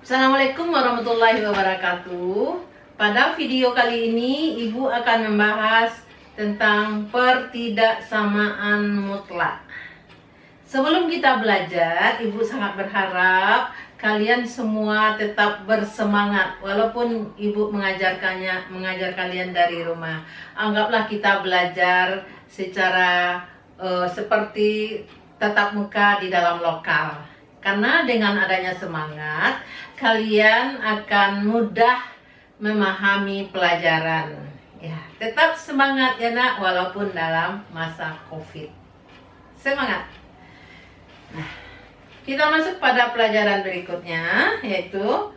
Assalamualaikum warahmatullahi wabarakatuh. Pada video kali ini Ibu akan membahas tentang pertidaksamaan mutlak. Sebelum kita belajar, Ibu sangat berharap kalian semua tetap bersemangat walaupun Ibu mengajar kalian dari rumah. Anggaplah kita belajar secara seperti tatap muka di dalam lokal. Karena dengan adanya semangat, kalian akan mudah memahami pelajaran. Ya, tetap semangat ya nak, walaupun dalam masa COVID. Semangat. Nah, kita masuk pada pelajaran berikutnya, yaitu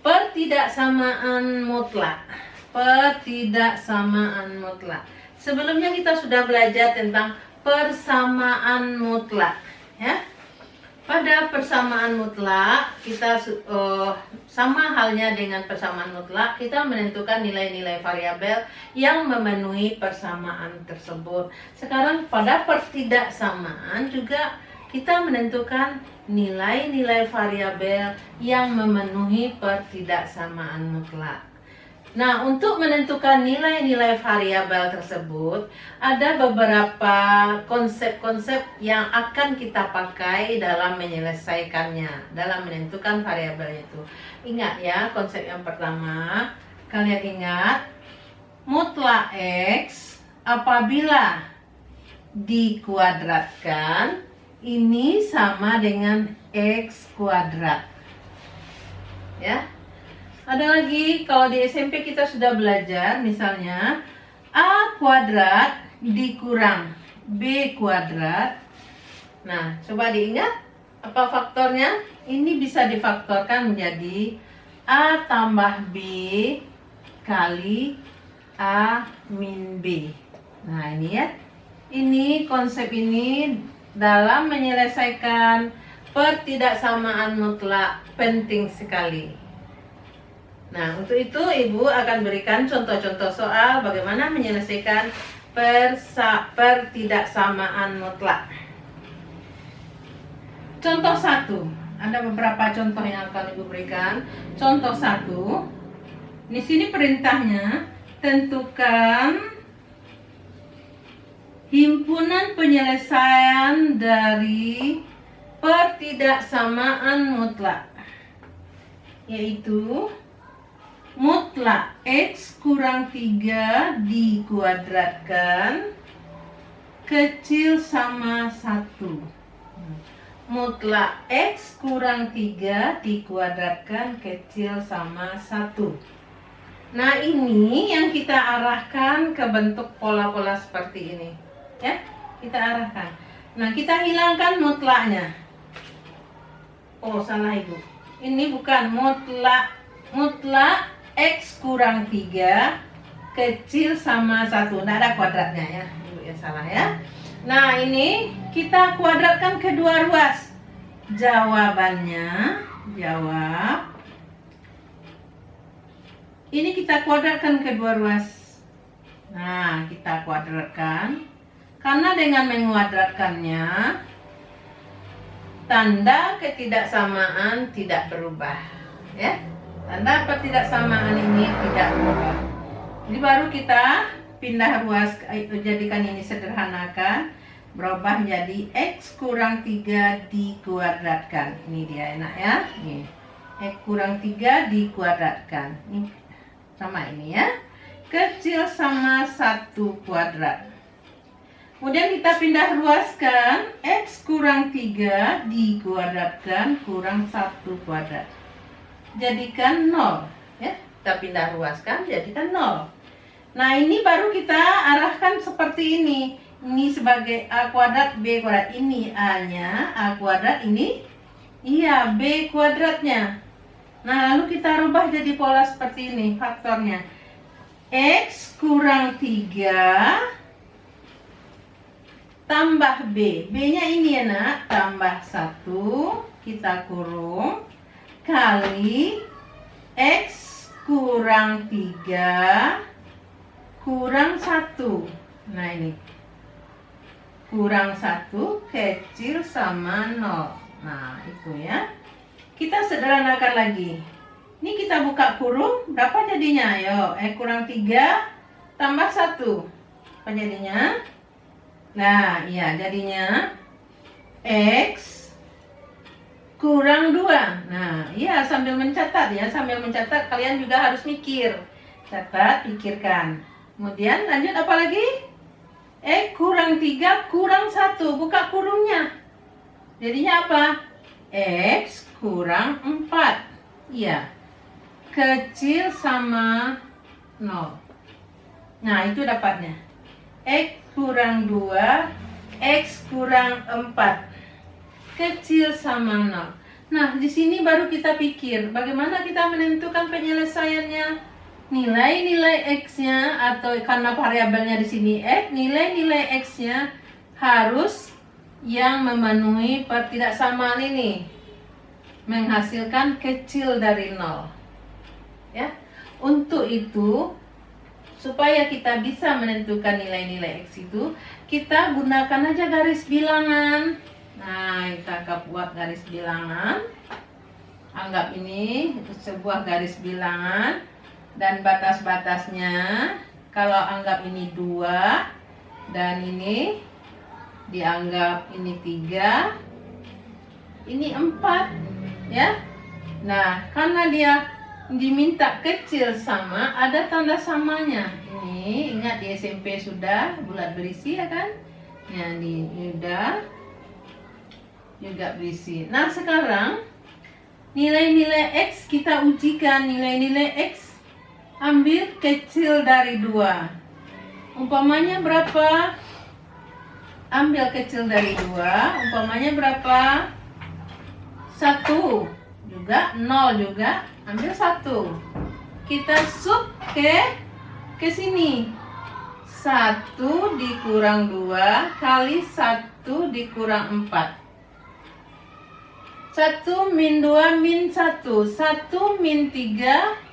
pertidaksamaan mutlak. Pertidaksamaan mutlak. Sebelumnya kita sudah belajar tentang persamaan mutlak, ya. Pada persamaan mutlak, kita sama halnya dengan persamaan mutlak, kita menentukan nilai-nilai variabel yang memenuhi persamaan tersebut. Sekarang pada pertidaksamaan juga kita menentukan nilai-nilai variabel yang memenuhi pertidaksamaan mutlak. Nah, untuk menentukan nilai-nilai variabel tersebut, ada beberapa konsep-konsep yang akan kita pakai dalam menyelesaikannya, dalam menentukan variabel itu. Ingat ya, konsep yang pertama, kalian ingat, mutlak X apabila dikuadratkan, ini sama dengan X kuadrat. Ya. Ada lagi, kalau di SMP kita sudah belajar, misalnya A kuadrat dikurang B kuadrat. Nah, coba diingat, apa faktornya? Ini bisa difaktorkan menjadi A tambah B kali A min B. Nah, ini ya. Ini konsep ini dalam menyelesaikan pertidaksamaan mutlak penting sekali. Nah, untuk itu Ibu akan berikan contoh-contoh soal bagaimana menyelesaikan pertidaksamaan mutlak. Contoh 1, ada beberapa contoh yang akan Ibu berikan. Contoh 1, di sini perintahnya, tentukan himpunan penyelesaian dari pertidaksamaan mutlak, yaitu mutlak X kurang 3 dikuadratkan kecil sama 1. Mutlak X kurang 3 dikuadratkan kecil sama 1. Nah, ini yang kita arahkan ke bentuk pola-pola seperti ini. Ya, kita arahkan. Nah, kita hilangkan mutlaknya. Oh, salah Ibu. Ini bukan mutlak X kurang 3 kecil sama 1. Tidak ada kuadratnya ya, Ibu ya, salah ya. Nah, ini kita kuadratkan kedua ruas. Jawabannya, ini kita kuadratkan kedua ruas. Nah, kita kuadratkan. Karena dengan menguadratkannya, tanda ketidaksamaan tidak berubah. Ya. Tanda pertidaksamaan ini tidak berubah. Jadi baru kita pindah ruas, jadikan ini sederhanakan, berubah menjadi X kurang 3 dikuadratkan. Ini dia enak ya. Nih. X kurang 3 dikuadratkan. Ini sama ini ya. Kecil sama 1 kuadrat. Kemudian kita pindah ruaskan, X kurang 3 dikuadratkan kurang 1 kuadrat. Jadikan 0 ya, kita pindah ruaskan jadikan 0. Nah, ini baru kita arahkan seperti ini. Ini sebagai A kuadrat B kuadrat. Ini A nya A kuadrat, ini iya B kuadratnya. Nah, lalu kita rubah jadi pola seperti ini faktornya. X kurang 3 tambah B. B nya ini ya nak, tambah 1, kita kurung, kali X kurang 3 kurang 1. Nah, ini kurang 1 kecil sama 0. Nah, itu ya. Kita sederhanakan lagi. Ini kita buka kurung, berapa jadinya? Ayo, kurang 3 tambah 1. Apa jadinya? Nah, iya jadinya X kurang 2. Nah, iya sambil mencatat ya, sambil mencatat kalian juga harus mikir. Catat, pikirkan. Kemudian lanjut apa lagi? X kurang 3 kurang 1, buka kurungnya. Jadinya apa? X kurang 4. Iya. Kecil sama 0. Nah, itu dapatnya. X kurang 2, X kurang 4. Kecil sama 0. Nah, di sini baru kita pikir bagaimana kita menentukan penyelesaiannya. Nilai-nilai X-nya atau karena variabelnya di sini X, nilai-nilai X-nya harus yang memenuhi pertidaksamaan ini. Menghasilkan kecil dari 0. Ya. Untuk itu, supaya kita bisa menentukan nilai-nilai X itu, kita gunakan aja garis bilangan. Nah, kita buat garis bilangan. Anggap ini sebuah garis bilangan. Dan batas-batasnya, kalau anggap ini 2, dan ini dianggap ini 3, ini 4, ya. Nah, karena dia diminta kecil sama, ada tanda samanya. Ini ingat di SMP sudah bulat berisi ya kan? Ya, di udah juga berisi. Nah, sekarang nilai-nilai X kita ujikan. Nilai-nilai X ambil kecil dari 2. Umpamanya berapa? Ambil kecil dari 2. Umpamanya berapa? 1. Juga 0 juga. Ambil 1. Kita sub ke sini. 1 dikurang 2 kali 1 dikurang 4. 1 min 2 min 1. 1 min 3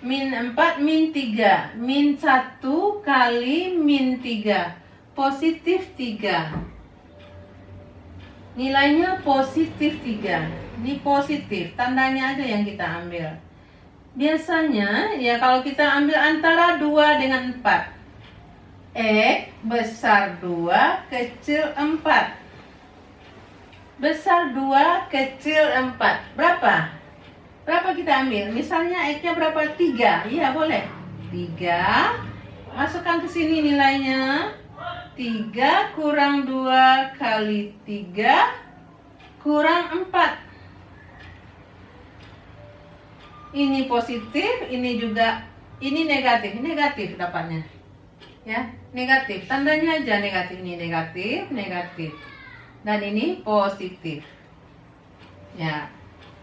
min 4 min 3. Min 1 kali min 3. Positif 3. Nilainya positif 3. Ini positif, tandanya aja yang kita ambil. Biasanya ya kalau kita ambil antara 2 dengan 4. X besar 2 kecil 4. Besar 2 kecil 4. Berapa? Berapa kita ambil? Misalnya X-nya berapa? 3. Iya, boleh. 3. Masukkan ke sini nilainya. 3 kurang 2 kali 3 kurang 4. Ini positif, ini juga, ini negatif. Negatif dapatnya. Ya, negatif. Tandanya aja negatif. Ini negatif, negatif. Dan ini positif. Ya.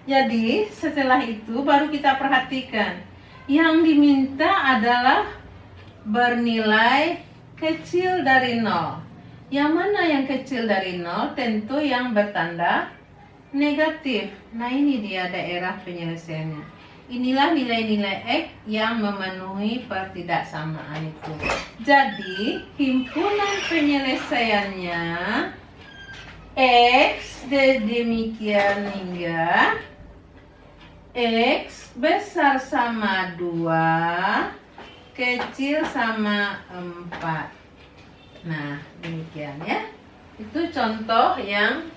Jadi, setelah itu baru kita perhatikan. Yang diminta adalah bernilai kecil dari 0. Yang mana yang kecil dari 0? Tentu yang bertanda negatif. Nah, ini dia daerah penyelesaiannya. Inilah nilai-nilai X yang memenuhi pertidaksamaan itu. Jadi, himpunan penyelesaiannya X demikian hingga X besar sama 2, kecil sama 4. Nah, demikian ya. Itu contoh yang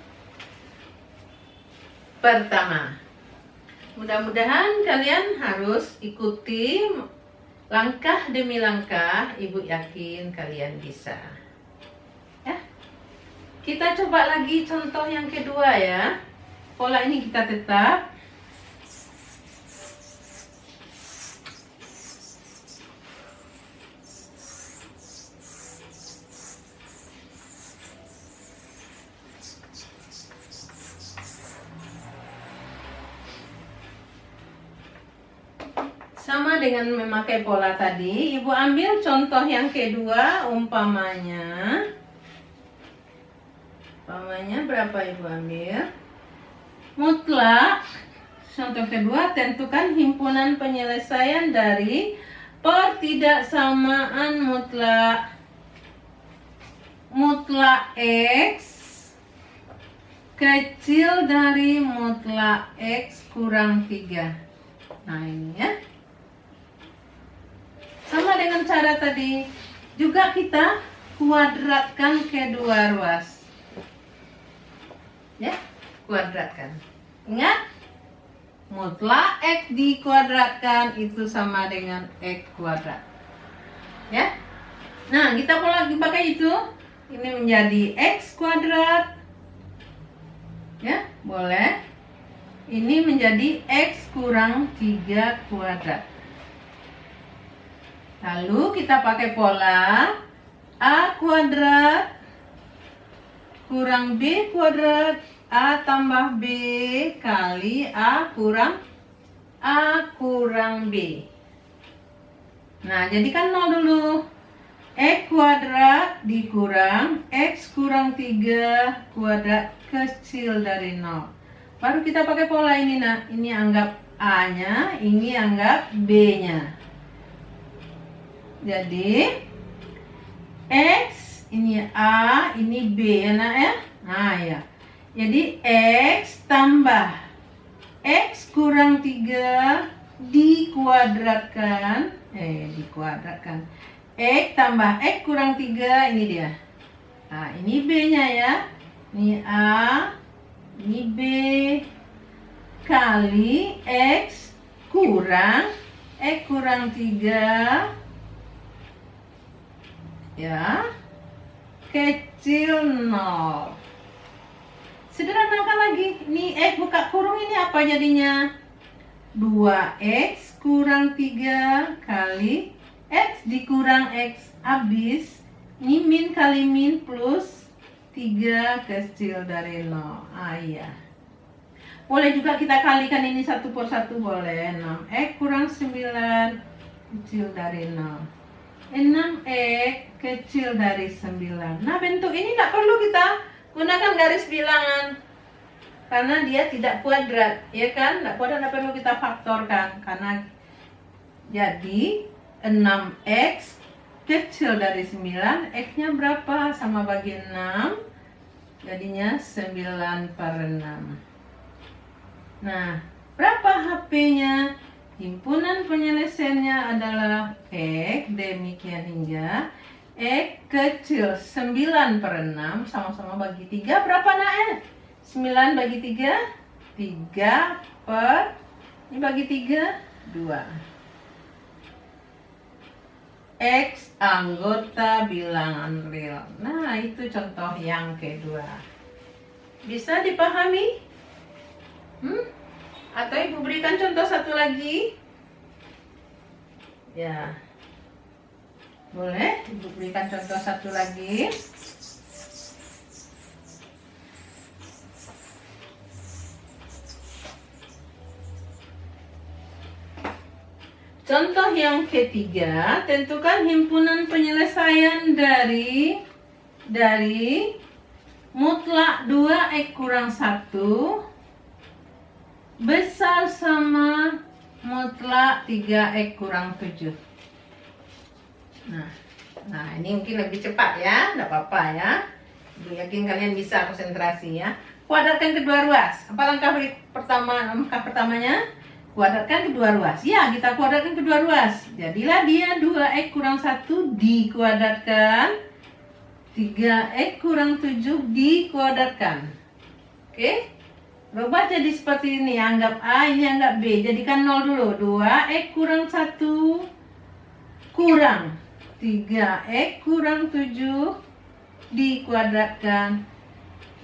pertama. Mudah-mudahan kalian harus ikuti langkah demi langkah. Ibu yakin kalian bisa. Ya. Kita coba lagi contoh yang kedua ya. Pola ini kita tetap. Sama dengan memakai pola tadi, Ibu ambil contoh yang kedua, umpamanya berapa Ibu ambil? Mutlak. Contoh kedua, tentukan himpunan penyelesaian dari pertidaksamaan mutlak X kecil dari mutlak X kurang 3. Nah ini ya. Sama dengan cara tadi, juga kita kuadratkan kedua ruas. Ya, kuadratkan. Ingat, mutlak X dikuadratkan itu sama dengan X kuadrat. Ya. Nah, kita mau lagi pakai itu. Ini menjadi X kuadrat. Ya, boleh. Ini menjadi X kurang 3 kuadrat. Lalu kita pakai pola A kuadrat kurang B kuadrat, A tambah B kali A kurang B. Nah, jadikan 0 dulu. X kuadrat dikurang X kurang 3 kuadrat kecil dari 0. Baru kita pakai pola ini, nak. Ini anggap A-nya, ini anggap B-nya. Jadi X, ini A, ini B ya, nak ya. Nah ya. Jadi X tambah X kurang 3 dikuadratkan. X tambah X kurang 3, ini dia. Nah, ini B-nya ya. Ini A, ini B kali X kurang 3 ya, kecil 0. Sederhanakan lagi. Ini X buka kurung, ini apa jadinya? 2X kurang 3 kali X dikurang X habis. Ini min kali min plus 3 kecil dari 0. Ah iya. Boleh juga kita kalikan ini 1 per 1, boleh. 6X kurang 9 kecil dari 0. 6X kecil dari 9. Nah, bentuk ini tidak perlu kita gunakan garis bilangan karena dia tidak kuadrat, ya kan? Tidak kuadrat, tidak perlu kita faktorkan karena jadi 6X kecil dari 9, X-nya berapa? Sama bagi 6, jadinya 9 per 6. Nah, berapa HP-nya? Himpunan penyelesaiannya adalah X, demikian hingga X kecil 9 per 6 sama-sama bagi 3, berapa nak? 9 bagi 3, 3 per, ini bagi 3, 2. X anggota bilangan real. Nah, itu contoh yang kedua. Bisa dipahami? Atau ibu berikan contoh satu lagi? Ya, boleh ibu berikan contoh satu lagi. Contoh yang ketiga, tentukan himpunan penyelesaian dari mutlak 2X kurang 1 besar sama mutlak 3X kurang 7. Nah, ini mungkin lebih cepat ya, enggak apa-apa ya. Ibu yakin kalian bisa konsentrasi ya. Kuadratkan kedua ruas. Apa langkah pertamanya? Kuadratkan kedua ruas. Ya, kita kuadratkan kedua ruas. Jadilah dia 2X kurang 1 dikuadratkan 3X kurang 7 dikuadratkan. Oke? Rubah jadi seperti ini. Anggap A, ini anggap B. Jadikan 0 dulu. 2X kurang 1 kurang 3X kurang 7 dikuadratkan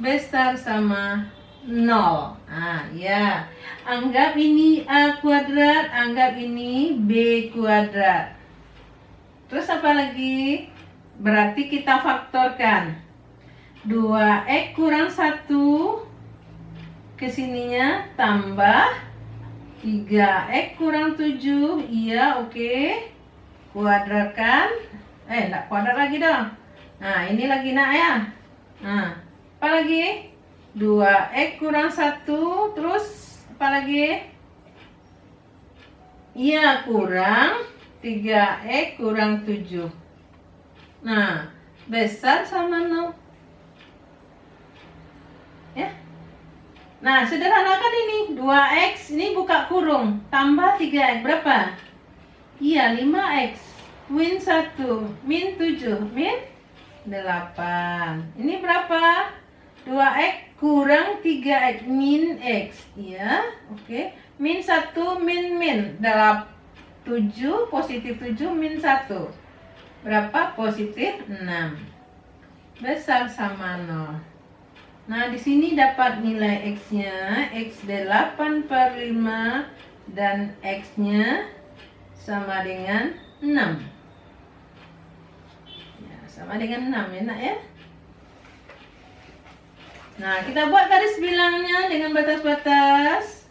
besar sama 0. Ah, ya. Anggap ini A kuadrat, anggap ini B kuadrat. Terus apa lagi? Berarti kita faktorkan. 2X kurang 1 kesininya tambah 3X kurang 7. Iya, oke. Kuadratkan. Enggak kuadrat lagi dong. Nah, ini lagi nak ya. Nah, apa lagi? 2X kurang 1. Terus apa lagi? Iya, kurang 3X kurang 7. Nah, besar sama 0. Ya. Nah, sederhanakan ini. 2x ini buka kurung. Tambah 3x. Berapa? Iya, 5x. Min 1. Min 7. Min 8. Ini berapa? 2x kurang 3x. Min x. Iya, oke. Min 1, min. 7, positif 7, min 1. Berapa? Positif 6. Besar sama 0. Nah, di sini dapat nilai X-nya, X 8/5 dan X-nya sama dengan 6. Ya, sama dengan 6 ya, Nak ya. Nah, kita buat garis bilangnya dengan batas-batas.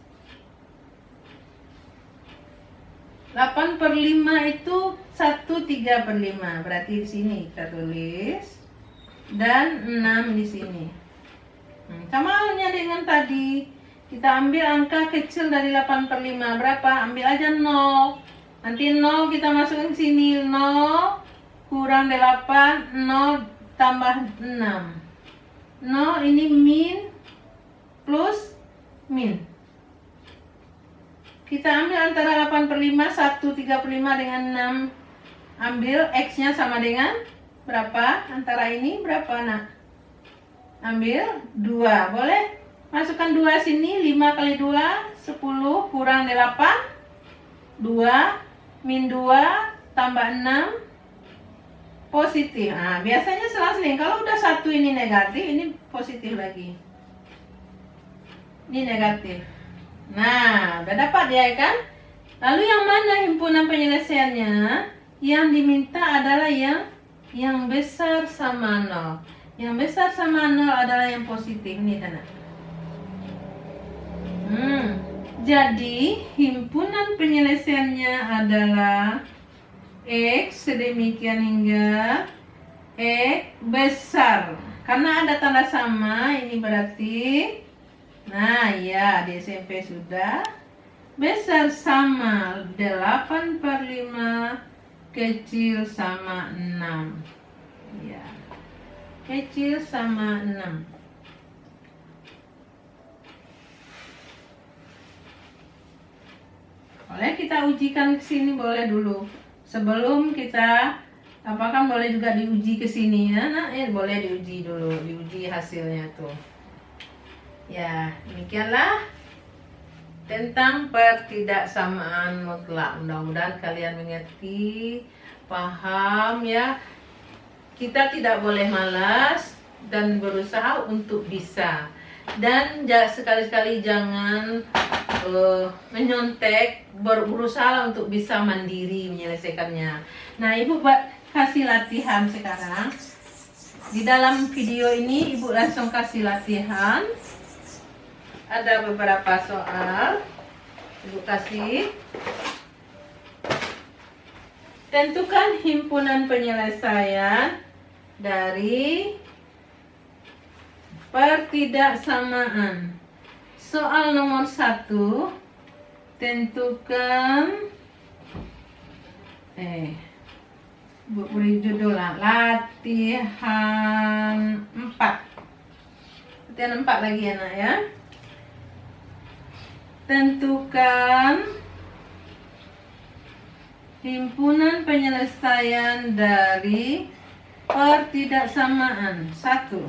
8/5 itu 1/3/5. Berarti di sini kita tulis dan 6 di sini. Sama halnya dengan tadi, kita ambil angka kecil dari 8/5. Berapa? Ambil aja 0. Nanti 0 kita masukkan ke sini. 0 kurang 8, 0 tambah 6. 0 ini min plus min. Kita ambil antara 8/5, 1/3/5 dengan 6. Ambil X-nya sama dengan berapa? Antara ini berapa, Nak? Ambil 2, boleh? Masukkan 2 sini, 5 kali 2, 10 kurang 8, 2, min 2, tambah 6, positif. Nah, biasanya selang-seling. Kalau udah 1 ini negatif, ini positif lagi. Ini negatif. Nah, udah dapat ya kan? Lalu yang mana himpunan penyelesaiannya? Yang diminta adalah yang besar sama 0. Yang besar sama 0 adalah yang positif. Nih, Tanah. Jadi, himpunan penyelesaiannya adalah X sedemikian hingga X besar. Karena ada tanda sama, ini berarti, nah ya, di SMP sudah. Besar sama 8/5, kecil sama 6. Ya. Kecil sama 6. Boleh kita ujikan ke sini, boleh dulu. Sebelum kita kan boleh juga diuji ke sini ya. Nah, boleh diuji dulu, diuji hasilnya tuh. Ya, demikianlah tentang pertidaksamaan mutlak. Mudah-mudahan kalian mengerti, paham ya. Kita tidak boleh malas dan berusaha untuk bisa. Dan sekali-sekali jangan menyontek, berusaha untuk bisa mandiri menyelesaikannya. Nah, Ibu kasih latihan sekarang. Di dalam video ini Ibu langsung kasih latihan. Ada beberapa soal. Ibu kasih. Tentukan himpunan penyelesaian dari pertidaksamaan. Soal nomor 1, tentukan beri judul latihan 4. Latihan 4 lagi ya, Nak ya. Tentukan himpunan penyelesaian dari pertidaksamaan. 1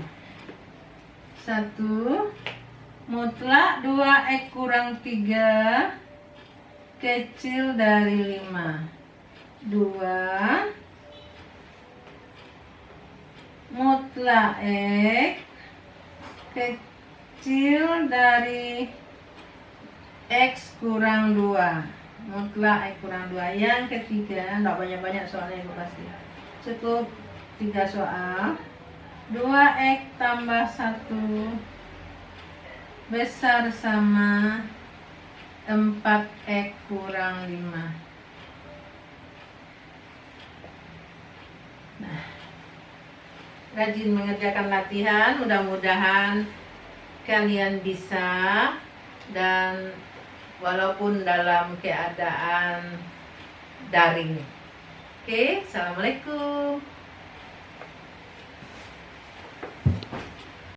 mutlak 2x kurang 3 kecil dari 5. 2 mutlak x kecil dari x kurang 2. Mutlak x kurang 2. Yang ketiga, enggak banyak-banyak soalnya Ibu kasih. Cukup 3 soal. 2x tambah 1 besar sama 4x kurang 5. Nah, rajin mengerjakan latihan, mudah-mudahan kalian bisa, dan walaupun dalam keadaan daring. Oke, assalamualaikum.